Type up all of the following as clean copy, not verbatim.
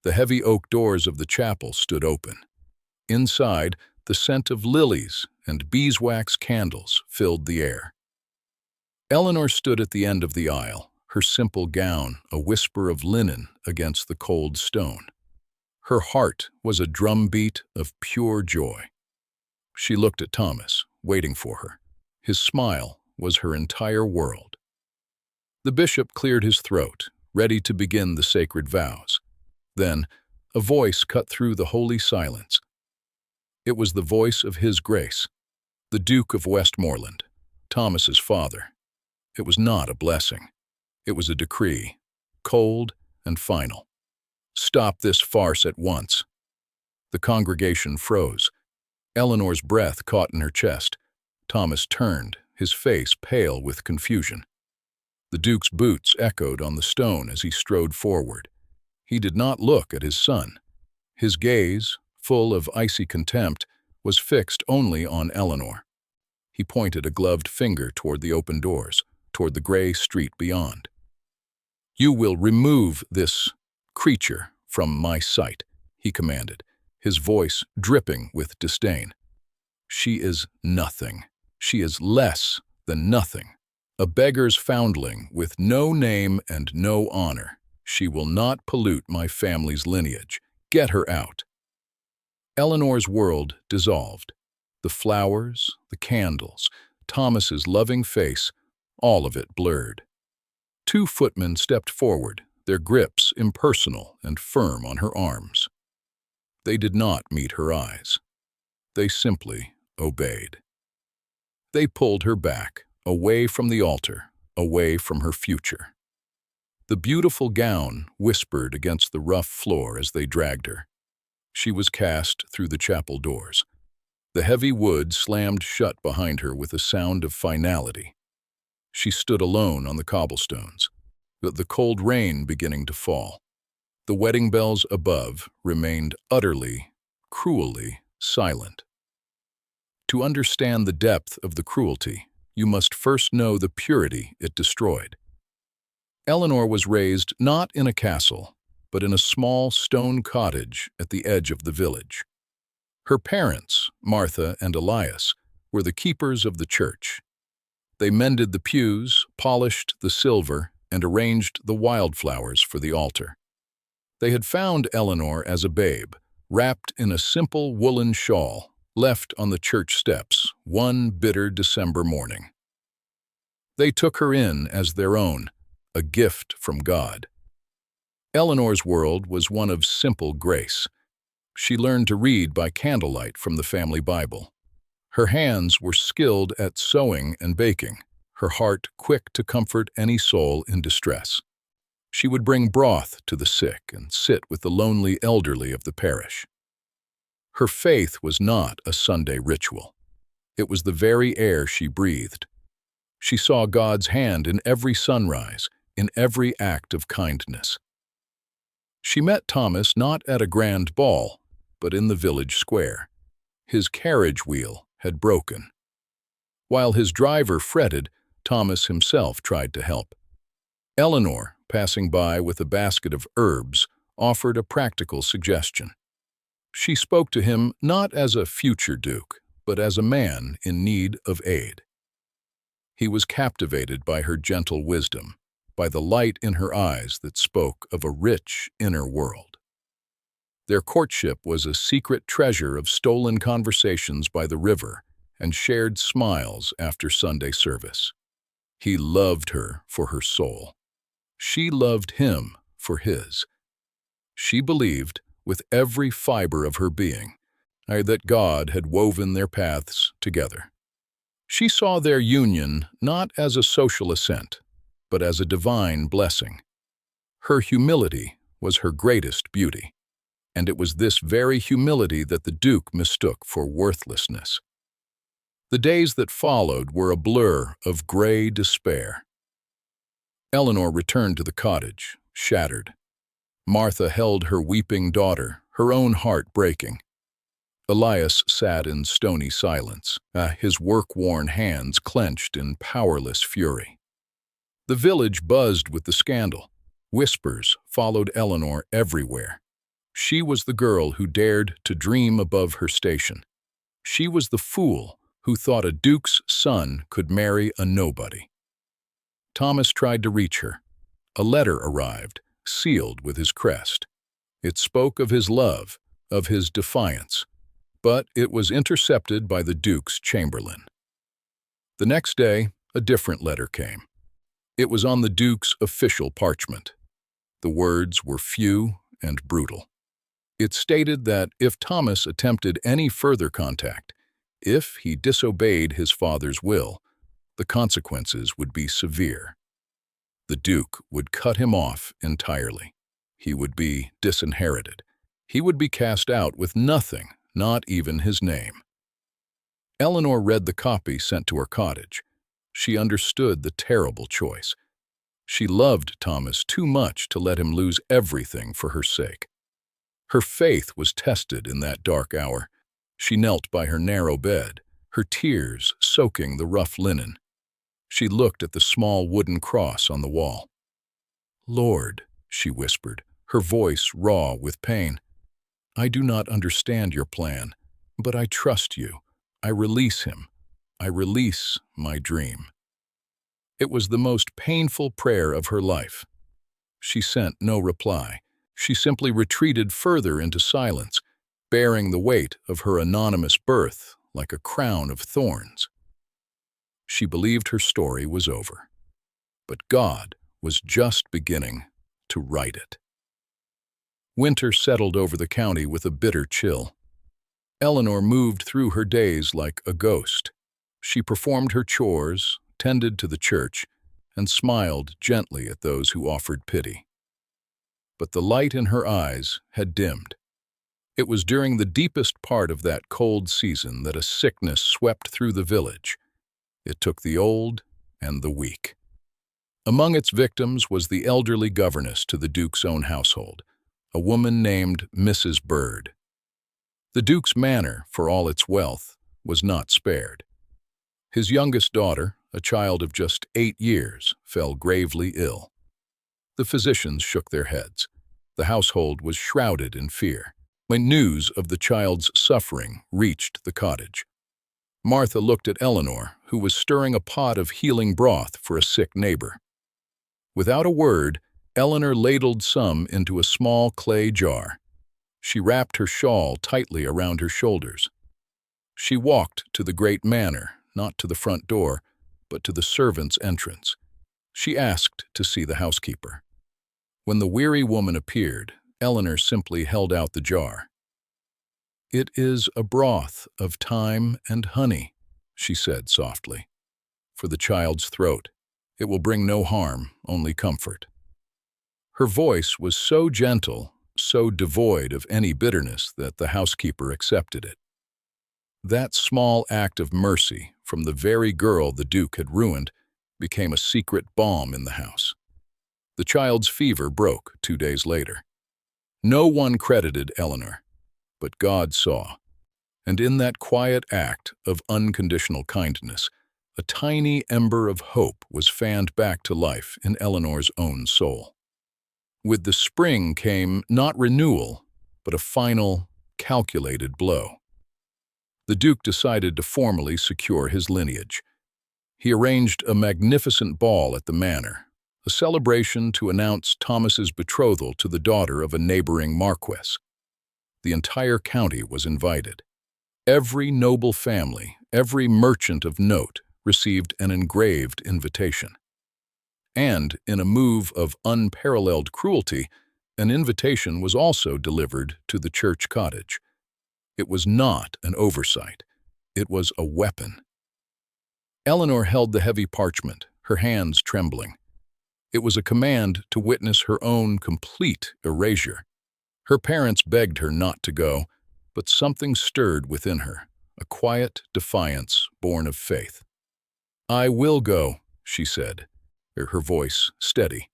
The heavy oak doors of the chapel stood open. Inside, the scent of lilies and beeswax candles filled the air. Eleanor stood at the end of the aisle, her simple gown a whisper of linen against the cold stone. Her heart was a drumbeat of pure joy. She looked at Thomas, waiting for her. His smile was her entire world. The bishop cleared his throat, ready to begin the sacred vows. Then, a voice cut through the holy silence. It was the voice of His Grace, the Duke of Westmoreland, Thomas's father. It was not a blessing. It was a decree, cold and final. Stop this farce at once. The congregation froze. Eleanor's breath caught in her chest. Thomas turned, his face pale with confusion. The Duke's boots echoed on the stone as he strode forward. He did not look at his son. His gaze, full of icy contempt, was fixed only on Eleanor. He pointed a gloved finger toward the open doors, toward the gray street beyond. "You will remove this creature from my sight," he commanded, his voice dripping with disdain. "She is nothing. She is less than nothing. A beggar's foundling with no name and no honor. She will not pollute my family's lineage. Get her out." Eleanor's world dissolved. The flowers, the candles, Thomas's loving face, all of it blurred. Two footmen stepped forward, their grips impersonal and firm on her arms. They did not meet her eyes. They simply obeyed. They pulled her back, away from the altar, away from her future. The beautiful gown whispered against the rough floor as they dragged her. She was cast through the chapel doors. The heavy wood slammed shut behind her with a sound of finality. She stood alone on the cobblestones, the cold rain beginning to fall. The wedding bells above remained utterly, cruelly silent. To understand the depth of the cruelty, you must first know the purity it destroyed. Eleanor was raised not in a castle, but in a small stone cottage at the edge of the village. Her parents, Martha and Elias, were the keepers of the church. They mended the pews, polished the silver, and arranged the wildflowers for the altar. They had found Eleanor as a babe, wrapped in a simple woolen shawl, left on the church steps one bitter December morning. They took her in as their own, a gift from God. Eleanor's world was one of simple grace. She learned to read by candlelight from the family Bible. Her hands were skilled at sewing and baking, her heart quick to comfort any soul in distress. She would bring broth to the sick and sit with the lonely elderly of the parish. Her faith was not a Sunday ritual. It was the very air she breathed. She saw God's hand in every sunrise, in every act of kindness. She met Thomas not at a grand ball, but in the village square. His carriage wheel had broken. While his driver fretted, Thomas himself tried to help. Eleanor, passing by with a basket of herbs, offered a practical suggestion. She spoke to him not as a future duke, but as a man in need of aid. He was captivated by her gentle wisdom, by the light in her eyes that spoke of a rich inner world. Their courtship was a secret treasure of stolen conversations by the river and shared smiles after Sunday service. He loved her for her soul. She loved him for his. She believed, with every fiber of her being, that God had woven their paths together. She saw their union not as a social assent, but as a divine blessing. Her humility was her greatest beauty, and it was this very humility that the Duke mistook for worthlessness. The days that followed were a blur of gray despair. Eleanor returned to the cottage, shattered. Martha held her weeping daughter, her own heart breaking. Elias sat in stony silence, his work-worn hands clenched in powerless fury. The village buzzed with the scandal. Whispers followed Eleanor everywhere. She was the girl who dared to dream above her station. She was the fool who thought a duke's son could marry a nobody. Thomas tried to reach her. A letter arrived, sealed with his crest. It spoke of his love, of his defiance, but it was intercepted by the duke's chamberlain. The next day, a different letter came. It was on the duke's official parchment. The words were few and brutal. It stated that if Thomas attempted any further contact, if he disobeyed his father's will, the consequences would be severe. The duke would cut him off entirely. He would be disinherited. He would be cast out with nothing, not even his name. Eleanor read the copy sent to her cottage. She understood the terrible choice. She loved Thomas too much to let him lose everything for her sake. Her faith was tested in that dark hour. She knelt by her narrow bed, her tears soaking the rough linen. She looked at the small wooden cross on the wall. "Lord," she whispered, her voice raw with pain, "I do not understand your plan, but I trust you. I release him. I release my dream." It was the most painful prayer of her life. She sent no reply. She simply retreated further into silence, bearing the weight of her anonymous birth like a crown of thorns. She believed her story was over, but God was just beginning to write it. Winter settled over the county with a bitter chill. Eleanor moved through her days like a ghost. She performed her chores, tended to the church, and smiled gently at those who offered pity. But the light in her eyes had dimmed. It was during the deepest part of that cold season that a sickness swept through the village. It took the old and the weak. Among its victims was the elderly governess to the Duke's own household, a woman named Mrs. Bird. The Duke's manor, for all its wealth, was not spared. His youngest daughter, a child of just 8 years, fell gravely ill. The physicians shook their heads. The household was shrouded in fear. When news of the child's suffering reached the cottage, Martha looked at Eleanor, who was stirring a pot of healing broth for a sick neighbor. Without a word, Eleanor ladled some into a small clay jar. She wrapped her shawl tightly around her shoulders. She walked to the great manor, not to the front door, but to the servants' entrance. She asked to see the housekeeper. When the weary woman appeared, Eleanor simply held out the jar. "It is a broth of thyme and honey," she said softly, "for the child's throat. It will bring no harm, only comfort." Her voice was so gentle, so devoid of any bitterness that the housekeeper accepted it. That small act of mercy from the very girl the Duke had ruined became a secret balm in the house. The child's fever broke 2 days later. No one credited Eleanor, but God saw, and in that quiet act of unconditional kindness, a tiny ember of hope was fanned back to life in Eleanor's own soul. With the spring came not renewal, but a final, calculated blow. The Duke decided to formally secure his lineage. He arranged a magnificent ball at the manor, a celebration to announce Thomas's betrothal to the daughter of a neighboring marquess. The entire county was invited. Every noble family, every merchant of note received an engraved invitation. And, in a move of unparalleled cruelty, an invitation was also delivered to the church cottage. It was not an oversight. It was a weapon. Eleanor held the heavy parchment, her hands trembling. It was a command to witness her own complete erasure. Her parents begged her not to go, but something stirred within her, a quiet defiance born of faith. "I will go," she said, her voice steady.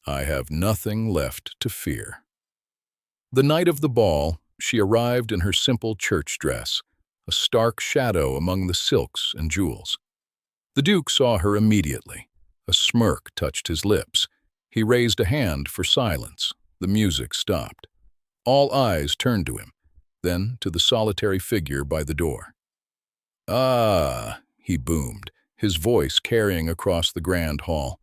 "I have nothing left to fear." The night of the ball, she arrived in her simple church dress, a stark shadow among the silks and jewels. The Duke saw her immediately. A smirk touched his lips. He raised a hand for silence. The music stopped. All eyes turned to him, then to the solitary figure by the door. "Ah," he boomed, his voice carrying across the grand hall.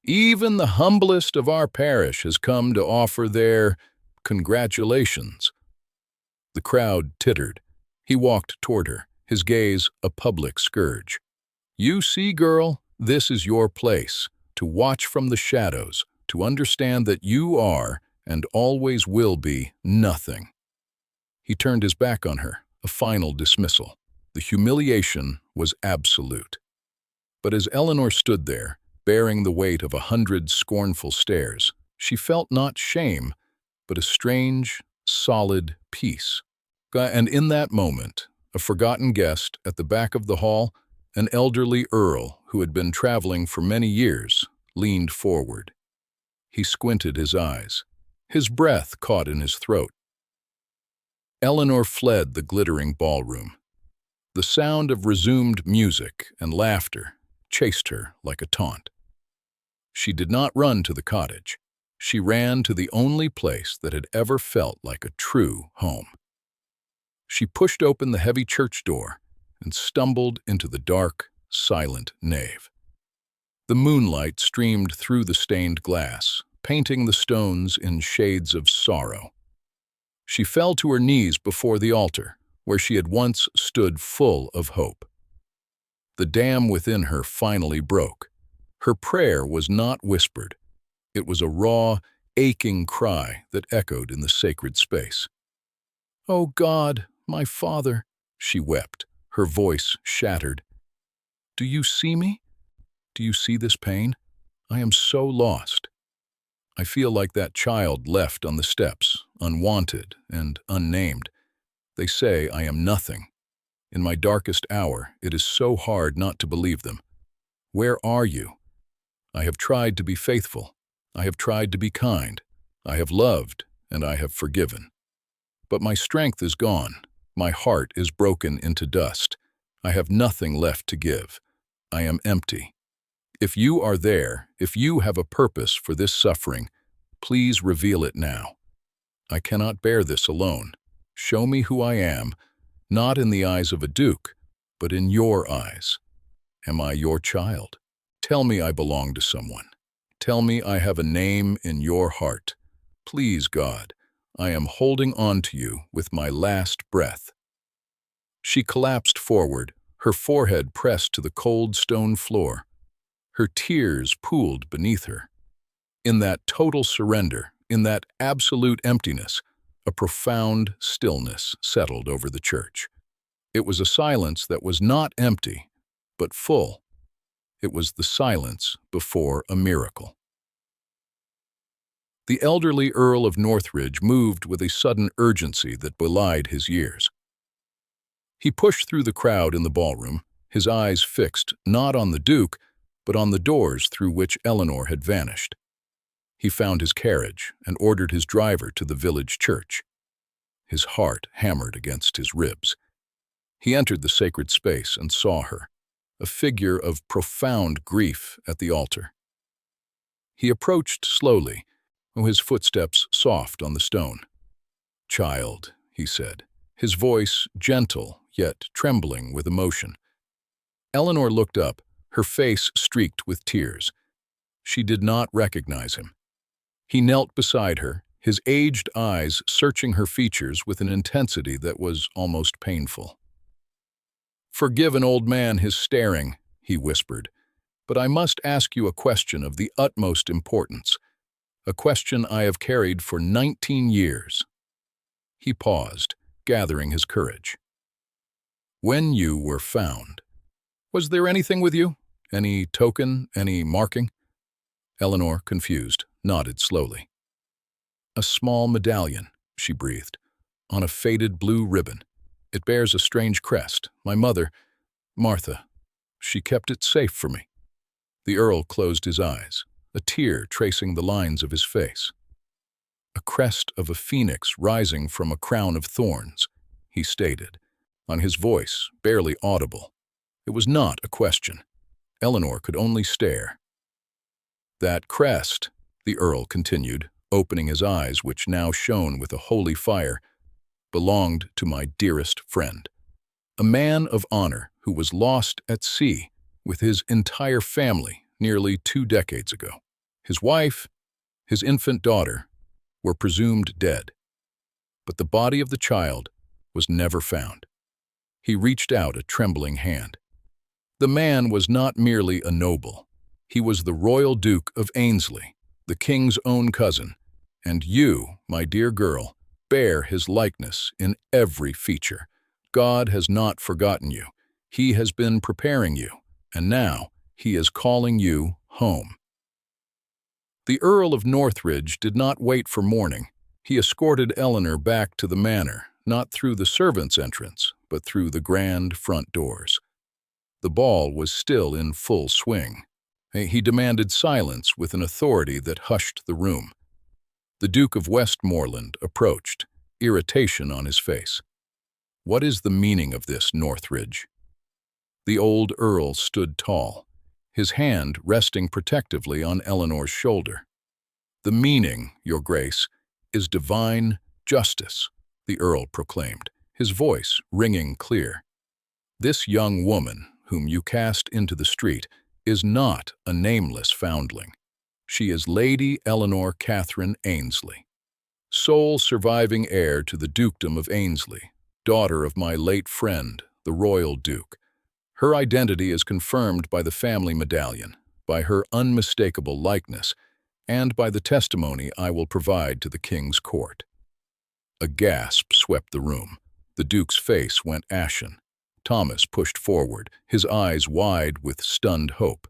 "Even the humblest of our parish has come to offer their congratulations." The crowd tittered. He walked toward her, his gaze a public scourge. "You see, girl, this is your place, to watch from the shadows, to understand that you are, and always will be, nothing." He turned his back on her, a final dismissal. The humiliation was absolute. But as Eleanor stood there, bearing the weight of 100 scornful stares, she felt not shame, but a strange, solid peace. And in that moment, a forgotten guest at the back of the hall, an elderly earl who had been traveling for many years, leaned forward. He squinted his eyes. His breath caught in his throat. Eleanor fled the glittering ballroom. The sound of resumed music and laughter chased her like a taunt. She did not run to the cottage. She ran to the only place that had ever felt like a true home. She pushed open the heavy church door and stumbled into the dark, silent nave. The moonlight streamed through the stained glass, painting the stones in shades of sorrow. She fell to her knees before the altar, where she had once stood full of hope. The dam within her finally broke. Her prayer was not whispered. It was a raw, aching cry that echoed in the sacred space. "Oh God, my Father," she wept, her voice shattered. "Do you see me? Do you see this pain? I am so lost. I feel like that child left on the steps, unwanted and unnamed. They say I am nothing. In my darkest hour, it is so hard not to believe them. Where are you? I have tried to be faithful. I have tried to be kind. I have loved, and I have forgiven. But my strength is gone. My heart is broken into dust. I have nothing left to give. I am empty. If you are there, if you have a purpose for this suffering, please reveal it now. I cannot bear this alone. Show me who I am, not in the eyes of a duke, but in your eyes. Am I your child? Tell me I belong to someone. Tell me I have a name in your heart. Please, God, I am holding on to you with my last breath." She collapsed forward, her forehead pressed to the cold stone floor. Her tears pooled beneath her. In that total surrender, in that absolute emptiness, a profound stillness settled over the church. It was a silence that was not empty, but full. It was the silence before a miracle. The elderly Earl of Northridge moved with a sudden urgency that belied his years. He pushed through the crowd in the ballroom, his eyes fixed not on the Duke, but on the doors through which Eleanor had vanished. He found his carriage and ordered his driver to the village church. His heart hammered against his ribs. He entered the sacred space and saw her, a figure of profound grief at the altar. He approached slowly, his footsteps soft on the stone. "Child," he said, his voice gentle yet trembling with emotion. Eleanor looked up, her face streaked with tears. She did not recognize him. He knelt beside her, his aged eyes searching her features with an intensity that was almost painful. "Forgive an old man his staring," he whispered, "but I must ask you a question of the utmost importance, a question I have carried for 19 years. He paused, gathering his courage. "When you were found, was there anything with you? Any token, any marking?" Eleanor, confused, nodded slowly. "A small medallion," she breathed, "on a faded blue ribbon. It bears a strange crest. My mother, Martha, she kept it safe for me." The Earl closed his eyes, a tear tracing the lines of his face. "A crest of a phoenix rising from a crown of thorns," he stated, on his voice barely audible. It was not a question. Eleanor could only stare. "That crest," the Earl continued, opening his eyes, which now shone with a holy fire, belonged to my dearest friend, a man of honor who was lost at sea with his entire family nearly 2 decades ago. His wife, his infant daughter, were presumed dead, but the body of the child was never found. He reached out a trembling hand. The man was not merely a noble. He was the royal Duke of Ainsley, the king's own cousin, and you, my dear girl, bear his likeness in every feature. God has not forgotten you. He has been preparing you, and now he is calling you home. The Earl of Northridge did not wait for morning. He escorted Eleanor back to the manor, not through the servants' entrance, but through the grand front doors. The ball was still in full swing. He demanded silence with an authority that hushed the room. The Duke of Westmoreland approached, irritation on his face. "What is the meaning of this, Northridge?" The old earl stood tall, his hand resting protectively on Eleanor's shoulder. "The meaning, Your Grace, is divine justice," the earl proclaimed, his voice ringing clear. "This young woman, whom you cast into the street, is not a nameless foundling. She is Lady Eleanor Catherine Ainsley, sole surviving heir to the dukedom of Ainsley, daughter of my late friend, the royal duke. Her identity is confirmed by the family medallion, by her unmistakable likeness, and by the testimony I will provide to the king's court." A gasp swept the room. The duke's face went ashen. Thomas pushed forward, his eyes wide with stunned hope.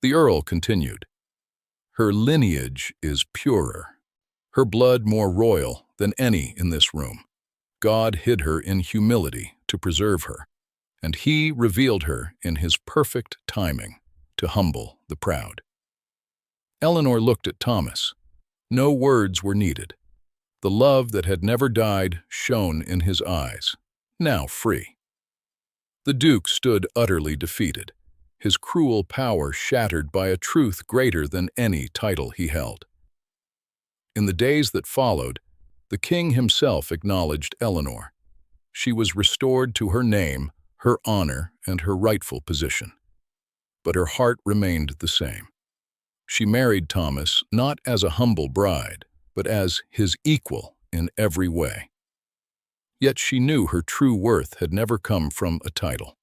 The earl continued, "Her lineage is purer, her blood more royal than any in this room. God hid her in humility to preserve her, and he revealed her in his perfect timing to humble the proud." Eleanor looked at Thomas. No words were needed. The love that had never died shone in his eyes, now free. The Duke stood utterly defeated, his cruel power shattered by a truth greater than any title he held. In the days that followed, the king himself acknowledged Eleanor. She was restored to her name, her honor, and her rightful position. But her heart remained the same. She married Thomas not as a humble bride, but as his equal in every way. Yet she knew her true worth had never come from a title.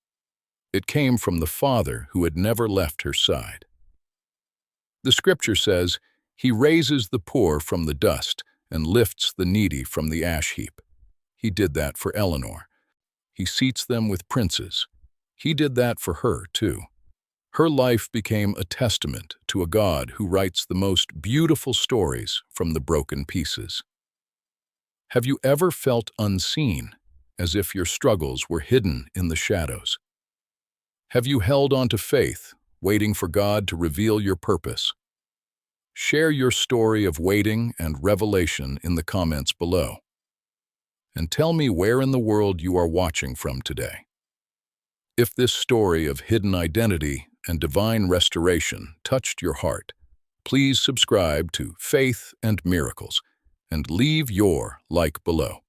It came from the Father who had never left her side. The scripture says, "He raises the poor from the dust and lifts the needy from the ash heap." He did that for Eleanor. He seats them with princes. He did that for her, too. Her life became a testament to a God who writes the most beautiful stories from the broken pieces. Have you ever felt unseen, as if your struggles were hidden in the shadows? Have you held on to faith, waiting for God to reveal your purpose? Share your story of waiting and revelation in the comments below. And tell me where in the world you are watching from today. If this story of hidden identity and divine restoration touched your heart, please subscribe to Faith and Miracles and leave your like below.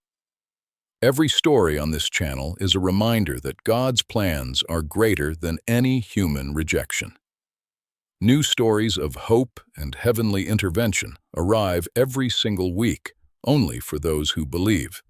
Every story on this channel is a reminder that God's plans are greater than any human rejection. New stories of hope and heavenly intervention arrive every single week, only for those who believe.